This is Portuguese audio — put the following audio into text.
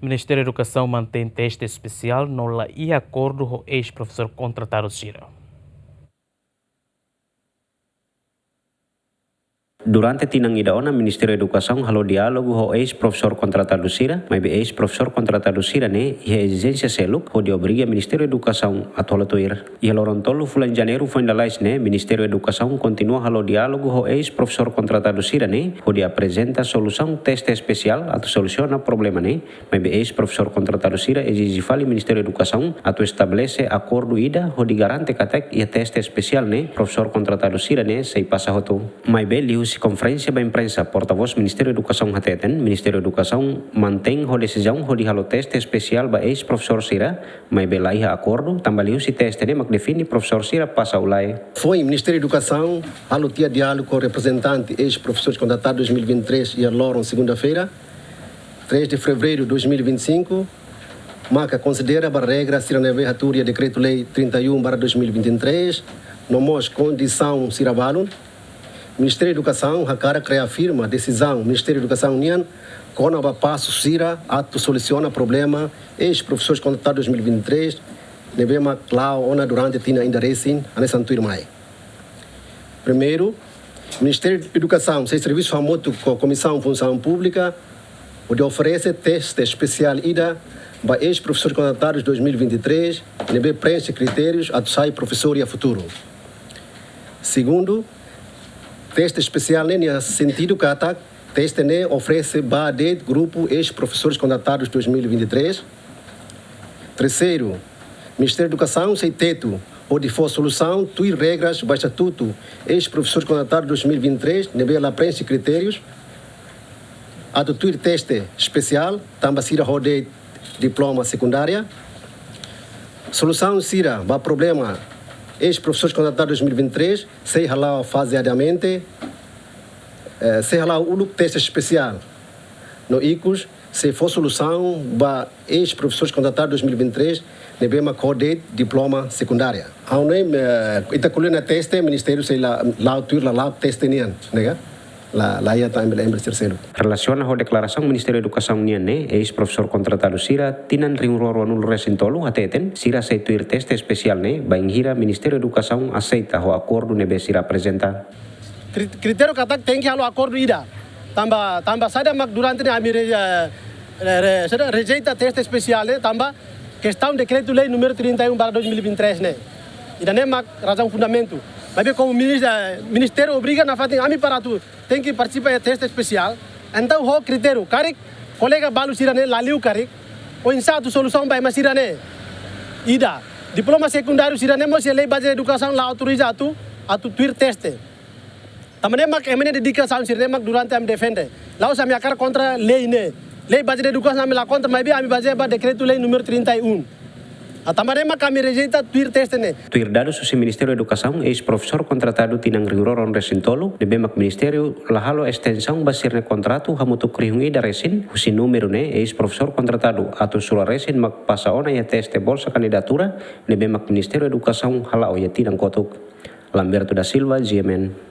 Ministério da Educação mantém teste especial no la e acordo com ex-professor contratado Cira. Durante tinang idaona Ministério da Educação halo diálogo ho ex-professor contratado Cira, mas ex-professor contratado Cira né e a exigência seluk ho de obriga Ministério da Educação a tolatoir. E a lorontolo fulan janeiro foi da lais né Ministério da Educação continua halo diálogo ho ex-professor contratado Cira né ho de apresenta solução teste especial atau soluciona problema né, mas ex-professor contratado Cira exige fali Ministério da Educação atau estabelece acordo ida ho de garante katek e teste especial né professor contratado Cira né sei passa hoto. Mas lius conferência da imprensa porta-voz Ministério da Educação hateten, Ministério da Educação mantém a decisão de halo teste especial para ex-professor Cira, mas belai acordo, também se teste né, mas define professor Cira passa ulai. Foi o Ministério da Educação halo tia diálogo com o representante ex-professores contratados 2023 e a Loron segunda-feira, 3 de fevereiro de 2025, marca considera a regra Cira neve hatúria decreto-lei 31/2023, nomos condição Cira balun. Ministério da Educação, a cara reafirma a decisão Ministério da Educação União, quando a passo Cira, ato soluciona problema, ex-professores contratados 2023, nevema lá ona durante tina ainda recém, a nessa mai. Primeiro, Ministério da Educação, sem serviço famoso com a Comissão de Função Pública, onde oferece teste especial ida para ex-professores contratados 2023, neve preenche critérios, a sai professor e a futuro. Segundo, teste especial nem sentido que a teste nem oferece para grupo ex-professores contratados 2023. Terceiro, Ministério da Educação sem teto ou de for solução tuir regras para estatuto ex-professores contratados 2023 nem ela preenche critérios. A tuir teste especial também será de diploma secundária. Solução será para problema ex-professores contratados 2023, sei lá faseadamente, sei lá o teste especial no ICUS, se for solução para ex-professores contratados 2023, devemos acordar diploma secundária. Ao nem itaculina teste, Ministério sei lá teste nian, nega? Lá ia também lembra terceiro. Relaciona a declaração Ministério da Educação União né, ex-professor contratado Cira, tinan rinroro anul resintolo ateten, Cira aceita ir teste especial né, banhira Ministério da Educação aceita o acordo nebe Cira apresenta. Critério que tem que halo acordo ida. Tamba sada mak durante a rejeita teste especial né, tamba questão decreto-lei número 31/2023 né. Ida nem mak razão fundamento. Mas como o Ministério obriga na fatin ami para tu tem que participar de teste especial, então o critério carik colega balu sirane laliu carik o insatu solução vai mas sirane ida diploma secundário sirane mo se lei base de educação lá autoriza atu tuir teste tamane mak emene dedicação sirane mak durante am defende lá sa minha cara contra lei ne lei base de educação me lá contra mas ami base ba decreto lei número 31. Atamarema kami rejeita tuir teste ne. Tuir dados susi Ministério da Educação ex-professor contratado tinang riuroron resintolo de bemak Ministério lahalo extensão basirne contrato hamutu krihungi da resin husi número ne ex-professor contratado atau sula resin mak pasaona ya teste bolsa candidatura de bemak Ministério da Educação halao ya tinang kotuk. Lamberto da Silva, GMN.